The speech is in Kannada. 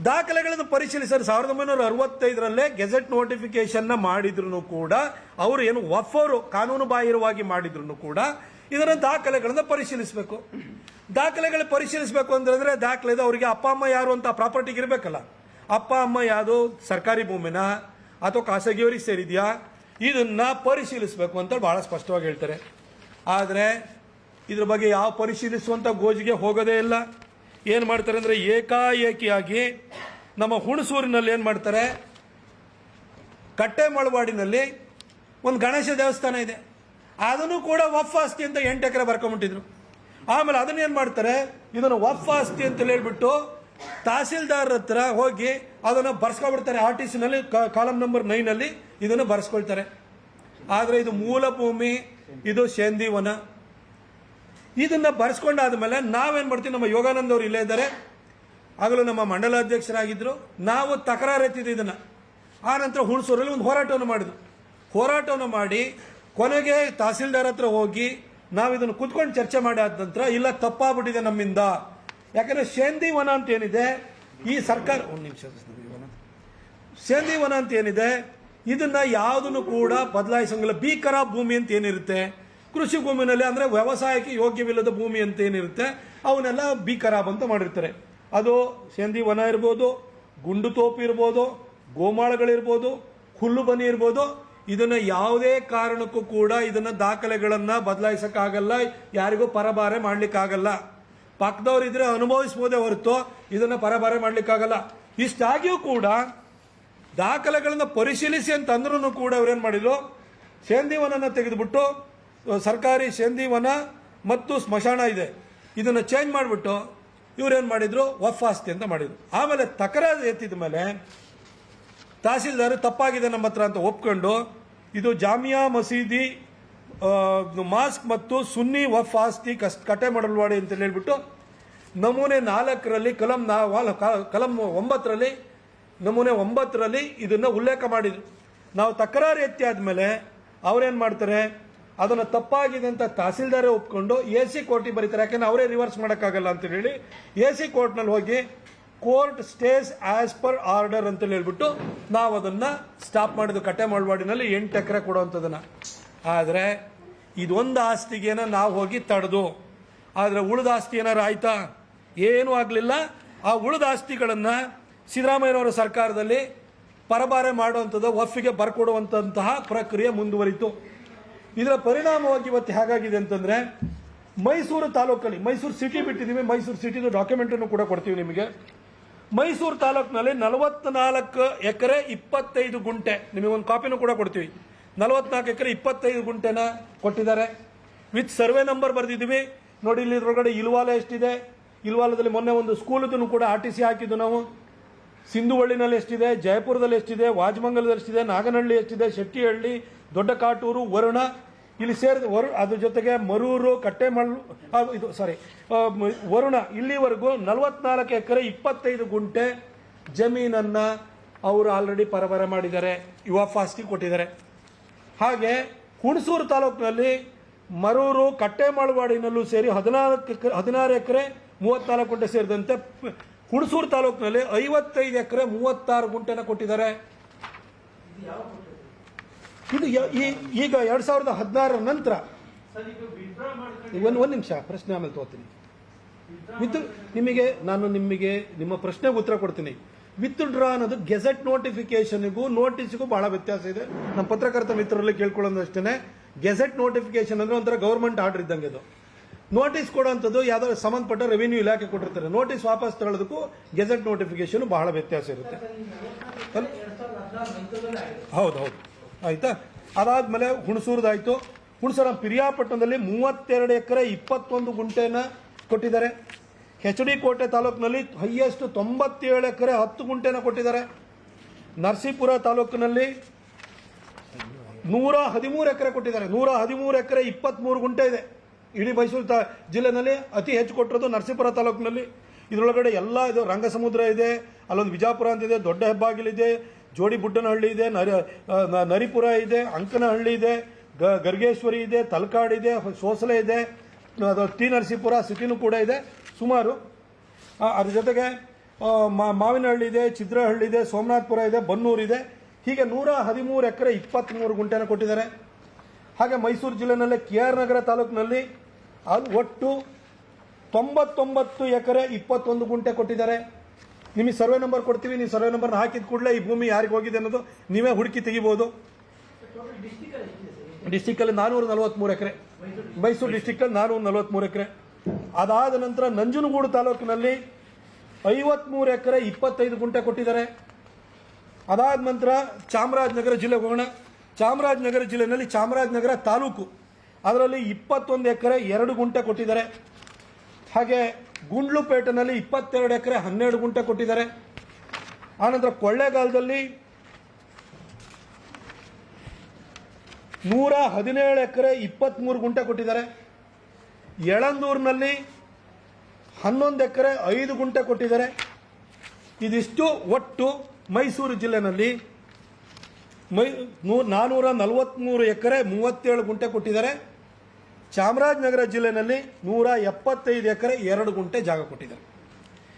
ದಾಖಲೆಗಳನ್ನು ಪರಿಶೀಲಿಸಲು 1965 ಗೆಜೆಟ್ ನೋಟಿಫಿಕೇಶನ್ ಮಾಡಿದ್ರು ಕೂಡ ಅವರು ಏನು ವಫ್ ಅವರು ಕಾನೂನು ಬಾಹಿರವಾಗಿ ಮಾಡಿದ್ರು ಕೂಡ ಇದರ ದಾಖಲೆಗಳನ್ನು ಪರಿಶೀಲಿಸಬೇಕು. ದಾಖಲೆಗಳು ಪರಿಶೀಲಿಸಬೇಕು ಅಂತಂದ್ರೆ ದಾಖಲೆ ಅವರಿಗೆ ಅಪ್ಪ ಅಮ್ಮ ಯಾರು ಅಂತ ಪ್ರಾಪರ್ಟಿಗೆ ಇರಬೇಕಲ್ಲ. ಅಪ್ಪ ಅಮ್ಮ ಯಾವುದು ಸರ್ಕಾರಿ ಭೂಮಿನ ಅಥವಾ ಖಾಸಗಿಯವರಿಗೆ ಸೇರಿದೆಯಾ ಇದನ್ನ ಪರಿಶೀಲಿಸಬೇಕು ಅಂತ ಬಹಳ ಸ್ಪಷ್ಟವಾಗಿ ಹೇಳ್ತಾರೆ. ಆದರೆ ಇದ್ರ ಬಗ್ಗೆ ಯಾವ ಪರಿಶೀಲಿಸುವಂತ ಗೋಜಿಗೆ ಹೋಗೋದೇ ಇಲ್ಲ. ಏನು ಮಾಡ್ತಾರೆ ಅಂದ್ರೆ ಏಕಾಏಕಿಯಾಗಿ ನಮ್ಮ ಹುಣಸೂರಿನಲ್ಲಿ ಏನು ಮಾಡ್ತಾರೆ, ಕಟ್ಟೆ ಮಳವಾಡಿನಲ್ಲಿ ಒಂದು ಗಣೇಶ ದೇವಸ್ಥಾನ ಇದೆ, ಅದನ್ನು ಕೂಡ ವಫ್ ಆಸ್ತಿ ಅಂತ 8 ಎಕರೆ ಬರ್ಕೊಂಡ್ಬಿಟ್ಟಿದ್ರು. ಆಮೇಲೆ ಅದನ್ನೇನು ಮಾಡ್ತಾರೆ, ಇದನ್ನು ವಫ್ ಆಸ್ತಿ ಅಂತ ಹೇಳ್ಬಿಟ್ಟು ತಹಸೀಲ್ದಾರ್ ಹತ್ರ ಹೋಗಿ ಅದನ್ನು ಬರ್ಸ್ಕೊಬಿಡ್ತಾರೆ. RTC ನಲ್ಲಿ ಕಾಲಮ್ ನಂಬರ್ 9 ಅಲ್ಲಿ ಇದನ್ನು ಬರ್ಸ್ಕೊಳ್ತಾರೆ. ಆದರೆ ಇದು ಮೂಲ ಭೂಮಿ, ಇದು ಶೇಂದಿವನ. ಇದನ್ನ ಬರ್ಸ್ಕೊಂಡಾದ್ಮೇಲೆ ನಾವೇನ್ ಮಾಡ್ತೀವಿ, ನಮ್ಮ ಯೋಗಾನಂದ್ ಅವರು ಇಲ್ಲೇ ಇದ್ದಾರೆ, ಆಗಲೂ ನಮ್ಮ ಮಂಡಲ ಅಧ್ಯಕ್ಷರಾಗಿದ್ರು, ನಾವು ತಕರಾರು ಎತ್ತಿದ್ವಿ ಇದನ್ನ. ಆ ನಂತರ ಹುಣಸೂರಲ್ಲಿ ಒಂದು ಹೋರಾಟವನ್ನು ಮಾಡಿ ಕೊನೆಗೆ ತಹಸೀಲ್ದಾರ್ ಹತ್ರ ಹೋಗಿ ನಾವು ಇದನ್ನು ಕುತ್ಕೊಂಡು ಚರ್ಚೆ ಮಾಡಿ ಆದ ನಂತರ ಇಲ್ಲ ತಪ್ಪಾಗ್ಬಿಟ್ಟಿದೆ ನಮ್ಮಿಂದ. ಯಾಕಂದ್ರೆ ಶೇಂದಿವನ ಅಂತ ಏನಿದೆ ಈ ಸರ್ಕಾರ ಶೇಂದಿವನ ಅಂತ ಏನಿದೆ ಇದನ್ನ ಯಾವುದನ್ನು ಕೂಡ ಬದಲಾಯಿಸಂಗಿಲ್ಲ. ಭೀಕರ ಭೂಮಿ ಅಂತ ಏನಿರುತ್ತೆ ಕೃಷಿ ಭೂಮಿನಲ್ಲಿ, ಅಂದ್ರೆ ವ್ಯವಸಾಯಕ್ಕೆ ಯೋಗ್ಯವಿಲ್ಲದ ಭೂಮಿ ಅಂತ ಏನಿರುತ್ತೆ ಅವನ್ನೆಲ್ಲ ಭೀಕರಾಬ್ ಅಂತ ಮಾಡಿರ್ತಾರೆ. ಅದು ಶೇಂದಿವನ ಇರ್ಬೋದು, ಗುಂಡು ತೋಪು ಇರ್ಬೋದು, ಗೋಮಾಳಗಳಿರ್ಬೋದು, ಹುಲ್ಲು ಬನಿ ಇರ್ಬೋದು. ಇದನ್ನ ಯಾವುದೇ ಕಾರಣಕ್ಕೂ ಕೂಡ ಇದನ್ನ ದಾಖಲೆಗಳನ್ನ ಬದಲಾಯಿಸಕ್ಕಾಗಲ್ಲ, ಯಾರಿಗೂ ಪರಭಾರೆ ಮಾಡ್ಲಿಕ್ಕಾಗಲ್ಲ. ಪಕ್ಕದವ್ರು ಇದ್ರೆ ಅನುಭವಿಸಬಹುದೇ ಹೊರತು ಇದನ್ನ ಪರಭಾರೆ ಮಾಡ್ಲಿಕ್ಕಾಗಲ್ಲ. ಇಷ್ಟಾಗಿಯೂ ಕೂಡ ದಾಖಲೆಗಳನ್ನ ಪರಿಶೀಲಿಸಿ ಅಂತ ಅಂದ್ರೂ ಕೂಡ ಅವ್ರೇನ್ ಮಾಡಿದ್ರು, ಶೇಂದಿವನನ್ನ ತೆಗೆದುಬಿಟ್ಟು ಸರ್ಕಾರಿ ಶೇಂದಿವನ ಮತ್ತು ಸ್ಮಶಾನ ಇದೆ ಇದನ್ನ ಚೇಂಜ್ ಮಾಡಿಬಿಟ್ಟು ಇವ್ರೇನ್ ಮಾಡಿದ್ರು, ವಫ್ ಆಸ್ತಿ ಅಂತ ಮಾಡಿದ್ರು. ಆಮೇಲೆ ತಕರಾರು ಎತ್ತಿದ ಮೇಲೆ ತಹಸೀಲ್ದಾರ್ ತಪ್ಪಾಗಿದೆ ನಮ್ಮ ಹತ್ರ ಅಂತ ಒಪ್ಕೊಂಡು ಇದು ಜಾಮಿಯಾ ಮಸೀದಿ ಮಾಸ್ಕ್ ಮತ್ತು ಸುನ್ನಿ ವಫ್ ಆಸ್ತಿ ಕಟ್ಟೆ ಮಡಲ್ವಾಡಿ ಅಂತ ಹೇಳ್ಬಿಟ್ಟು ನಮೂನೆ 4ರಲ್ಲಿ ಕಲಂ 9ರಲ್ಲಿ ನಮೂನೆ 9ರಲ್ಲಿ ಇದನ್ನ ಉಲ್ಲೇಖ ಮಾಡಿದ್ರು. ನಾವು ತಕರಾರು ಎತ್ತಿ ಆದ್ಮೇಲೆ ಅವ್ರೇನ್ ಮಾಡ್ತಾರೆ, ಅದನ್ನ ತಪ್ಪಾಗಿದೆ ಅಂತ ತಹಸೀಲ್ದಾರೇ ಒಪ್ಕೊಂಡು AC ಕೋರ್ಟಿಗೆ ಬರೀತಾರೆ. ಯಾಕಂದ್ರೆ ಅವರೇ ರಿವರ್ಸ್ ಮಾಡೋಕ್ಕಾಗಲ್ಲ ಅಂತ ಹೇಳಿ AC ಕೋರ್ಟ್ನಲ್ಲಿ ಹೋಗಿ court stays as per order ಅಂತ ಹೇಳ್ಬಿಟ್ಟು ನಾವು ಅದನ್ನ ಸ್ಟಾಪ್ ಮಾಡಿದ್ವಿ. ಕಟ್ಟೆ ಮಳವಾಡಿನಲ್ಲಿ 8 ಎಕರೆ ಕೊಡುವಂಥದನ್ನ. ಆದರೆ ಇದೊಂದು ಆಸ್ತಿಗೇನ ನಾವು ಹೋಗಿ ತಡೆದು, ಆದರೆ ಉಳಿದ ಆಸ್ತಿ ಏನಾರು ಆಯ್ತಾ, ಏನೂ ಆಗಲಿಲ್ಲ. ಆ ಉಳಿದ ಆಸ್ತಿಗಳನ್ನ ಸಿದ್ದರಾಮಯ್ಯನವರ ಸರ್ಕಾರದಲ್ಲಿ ಪರಭಾರೆ ಮಾಡುವಂಥದ್ದು, ವಫ್ಗೆ ಬರ್ಕೊಡುವಂತಹ ಪ್ರಕ್ರಿಯೆ ಮುಂದುವರಿತು. ಇದರ ಪರಿಣಾಮವಾಗಿ ಇವತ್ತು ಹೇಗಾಗಿದೆ ಅಂತಂದ್ರೆ ಮೈಸೂರು ತಾಲೂಕಲ್ಲಿ, ಮೈಸೂರು ಸಿಟಿ ಬಿಟ್ಟಿದ್ದೀವಿ, ಮೈಸೂರು ಸಿಟಿದು ಡಾಕ್ಯುಮೆಂಟ್ ಅನ್ನು ಕೂಡ ಕೊಡ್ತೀವಿ ನಿಮಗೆ. ಮೈಸೂರು ತಾಲೂಕಿನಲ್ಲಿ 44 ಎಕರೆ 25 ಗುಂಟೆ, ನಿಮಗೆ ಒಂದು ಕಾಪಿನೂ ಕೂಡ ಕೊಡ್ತೀವಿ. 44 ಎಕರೆ 25 ಗುಂಟೆನ ಕೊಟ್ಟಿದ್ದಾರೆ. ವಿತ್ ಸರ್ವೆ ನಂಬರ್ ಬರೆದಿದ್ದೀವಿ ನೋಡಿ. ಇಲ್ಲಿ ಇದ್ರೊಳಗಡೆ ಇಲ್ವಾಲ ಎಷ್ಟಿದೆ, ಇಲ್ವಾಲದಲ್ಲಿ ಮೊನ್ನೆ ಒಂದು ಸ್ಕೂಲದನ್ನು ಕೂಡ RTC ಹಾಕಿದ್ದು ನಾವು. ಸಿಂಧುವಳ್ಳಿನಲ್ಲಿ ಎಷ್ಟಿದೆ, ಜಯಪುರದಲ್ಲಿ ಎಷ್ಟಿದೆ, ವಾಜಮಂಗಲದಲ್ಲಿ ಎಷ್ಟಿದೆ, ನಾಗನಹಳ್ಳಿ ಎಷ್ಟಿದೆ, ಶೆಟ್ಟಿಹಳ್ಳಿ, ದೊಡ್ಡ ಕಾಟೂರು, ವರುಣ ಇಲ್ಲಿ ಸೇರಿದ ಅದ್ರ ಜೊತೆಗೆ ಮರೂರು, ವರುಣ ಇಲ್ಲಿವರೆಗೂ 44 ಎಕರೆ 25 ಗುಂಟೆ ಜಮೀನನ್ನ ಅವರು ಆಲ್ರೆಡಿ ಪರಭಾರೆ ಮಾಡಿದ್ದಾರೆ, ವಫ್ ಆಸ್ತಿ ಕೊಟ್ಟಿದ್ದಾರೆ. ಹಾಗೆ ಹುಣಸೂರು ತಾಲೂಕಿನಲ್ಲಿ ಮರೂರು, ಕಟ್ಟೆ ಮಳವಾಡಿನಲ್ಲೂ ಸೇರಿ 16 ಎಕರೆ 34 ಗುಂಟೆ ಸೇರಿದಂತೆ ಹುಣಸೂರು ತಾಲೂಕಿನಲ್ಲಿ 55 ಎಕರೆ 36 ಗುಂಟೆನ ಕೊಟ್ಟಿದ್ದಾರೆ. ಇದು ಈಗ 2016 ನಂತರ. ಒಂದು ನಿಮಿಷ, ಪ್ರಶ್ನೆ ಆಮೇಲೆ ತಗೋತೀನಿ. ನಿಮ್ಮ ಪ್ರಶ್ನೆಗೆ ಉತ್ತರ ಕೊಡ್ತೀನಿ. ವಿತ್ ಡ್ರಾ ಅನ್ನೋದು ಗೆಜೆಟ್ ನೋಟಿಫಿಕೇಶನ್ಗೂ ನೋಟಿಸ್ಗೂ ಬಹಳ ವ್ಯತ್ಯಾಸ ಇದೆ. ನಮ್ಮ ಪತ್ರಕರ್ತ ಮಿತ್ರರಲ್ಲಿ ಕೇಳ್ಕೊಳ್ಳೋದಷ್ಟೇ, ಗೆಜೆಟ್ ನೋಟಿಫಿಕೇಶನ್ ಅಂದ್ರೆ ಒಂಥರ ಗವರ್ಮೆಂಟ್ ಆರ್ಡರ್ ಇದ್ದಂಗೆ. ಇದು ನೋಟಿಸ್ ಕೊಡುವಂಥದ್ದು ಯಾವ್ದಾದ್ರು ಸಂಬಂಧಪಟ್ಟ ರೆವಿನ್ಯೂ ಇಲಾಖೆ ಕೊಟ್ಟಿರ್ತಾರೆ. ನೋಟಿಸ್ ವಾಪಸ್ ತಗೊಳ್ಳೋದಕ್ಕೂ ಗೆಜೆಟ್ ನೋಟಿಫಿಕೇಶನ್ ಬಹಳ ವ್ಯತ್ಯಾಸ ಇರುತ್ತೆ. ಹೌದು ಆಯ್ತಾ. ಅದಾದ್ಮೇಲೆ ಹುಣಸೂರ್ದಾಯ್ತು. ಹುಣಸೂರ ಪಿರಿಯಾಪಟ್ಟಣದಲ್ಲಿ 32 ಎಕರೆ 21 ಗುಂಟೆನ ಕೊಟ್ಟಿದ್ದಾರೆ. HD ಕೋಟೆ ತಾಲೂಕಿನಲ್ಲಿ ಹೈಯೆಸ್ಟ್ 97 ಎಕರೆ 10 ಗುಂಟೆನ ಕೊಟ್ಟಿದ್ದಾರೆ. ನರಸೀಪುರ ತಾಲೂಕಿನಲ್ಲಿ 113 ಎಕರೆ ಕೊಟ್ಟಿದ್ದಾರೆ. 113 ಎಕರೆ 23 ಗುಂಟೆ ಇದೆ. ಇಡೀ ಮೈಸೂರು ಜಿಲ್ಲೆನಲ್ಲಿ ಅತಿ ಹೆಚ್ಚು ಕೊಟ್ಟಿರೋದು ನರಸೀಪುರ ತಾಲೂಕಿನಲ್ಲಿ. ಇದರೊಳಗಡೆ ಎಲ್ಲ ಇದು ರಂಗಸಮುದ್ರ ಇದೆ, ಅಲ್ಲೊಂದು ವಿಜಾಪುರ ಅಂತಿದೆ, ದೊಡ್ಡ ಹೆಬ್ಬಾಗಿಲಿದೆ, ಜೋಡಿ ಬುಡ್ಡನಹಳ್ಳಿ ಇದೆ, ನರಿಪುರ ಇದೆ, ಅಂಕನಹಳ್ಳಿ ಇದೆ, ಗರ್ಗೇಶ್ವರಿ ಇದೆ, ತಲಕಾಡ್ ಇದೆ, ಸೋಸಲೆ ಇದೆ, ಟಿ ನರಸೀಪುರ ಸಿಟಿನೂ ಕೂಡ ಇದೆ ಸುಮಾರು. ಅದ್ರ ಜೊತೆಗೆ ಮಾವಿನಹಳ್ಳಿ ಇದೆ, ಚಿತ್ರಹಳ್ಳಿ ಇದೆ, ಸೋಮನಾಥಪುರ ಇದೆ, ಬನ್ನೂರು ಇದೆ. ಹೀಗೆ 113 ಎಕರೆ 23 ಗುಂಟೆನ ಕೊಟ್ಟಿದ್ದಾರೆ. ಹಾಗೆ ಮೈಸೂರು ಜಿಲ್ಲೆನಲ್ಲೇ KR ನಗರ ತಾಲೂಕಿನಲ್ಲಿ ಅಲ್ಲಿ ಒಟ್ಟು 99 ಎಕರೆ 21 ಗುಂಟೆ ಕೊಟ್ಟಿದ್ದಾರೆ. ನಿಮಗೆ ಸರ್ವೆ ನಂಬರ್ ಕೊಡ್ತೀವಿ, ನೀವು ಸರ್ವೆ ನಂಬರ್ನ ಹಾಕಿದ ಕೂಡಲೇ ಈ ಭೂಮಿ ಯಾರಿಗೆ ಹೋಗಿದೆ ಅನ್ನೋದು ನೀವೇ ಹುಡುಕಿ ತೆಗಿಬಹುದು. ಡಿಸ್ಟಿಕ್ಕಲ್ಲಿ 443 ಎಕರೆ, ಮೈಸೂರು ಡಿಸ್ಟಿಕ್ಕಲ್ಲಿ 443 ಎಕರೆ. ಅದಾದ ನಂತರ ನಂಜನಗೂಡು ತಾಲೂಕಿನಲ್ಲಿ 53 ಎಕರೆ 25 ಗುಂಟೆ ಕೊಟ್ಟಿದ್ದಾರೆ. ಅದಾದ ನಂತರ ಚಾಮರಾಜನಗರ ಜಿಲ್ಲೆಗೆ ಹೋಗೋಣ. ಚಾಮರಾಜನಗರ ಜಿಲ್ಲೆಯಲ್ಲಿ ಚಾಮರಾಜನಗರ ತಾಲೂಕು, ಅದರಲ್ಲಿ 21 ಎಕರೆ 2 ಗುಂಟೆ ಕೊಟ್ಟಿದ್ದಾರೆ. ಹಾಗೆ ಗುಂಡ್ಲುಪೇಟೆನಲ್ಲಿ 22 ಎಕರೆ 12 ಗುಂಟೆ ಕೊಟ್ಟಿದ್ದಾರೆ. ಆನಂತರ ಕೊಳ್ಳೇಗಾಲದಲ್ಲಿ 117 ಎಕರೆ 23 ಗುಂಟೆ ಕೊಟ್ಟಿದ್ದಾರೆ. ಯಳಂದೂರಿನಲ್ಲಿ 11 ಎಕರೆ 5 ಗುಂಟೆ ಕೊಟ್ಟಿದ್ದಾರೆ. ಇದಿಷ್ಟು ಒಟ್ಟು ಮೈಸೂರು ಜಿಲ್ಲೆನಲ್ಲಿ 443 ಎಕರೆ 37 ಗುಂಟೆ ಕೊಟ್ಟಿದ್ದಾರೆ. ಚಾಮರಾಜನಗರ ಜಿಲ್ಲೆನಲ್ಲಿ 175 ಎಕರೆ 2 ಗುಂಟೆ ಜಾಗ ಕೊಟ್ಟಿದ್ದಾರೆ.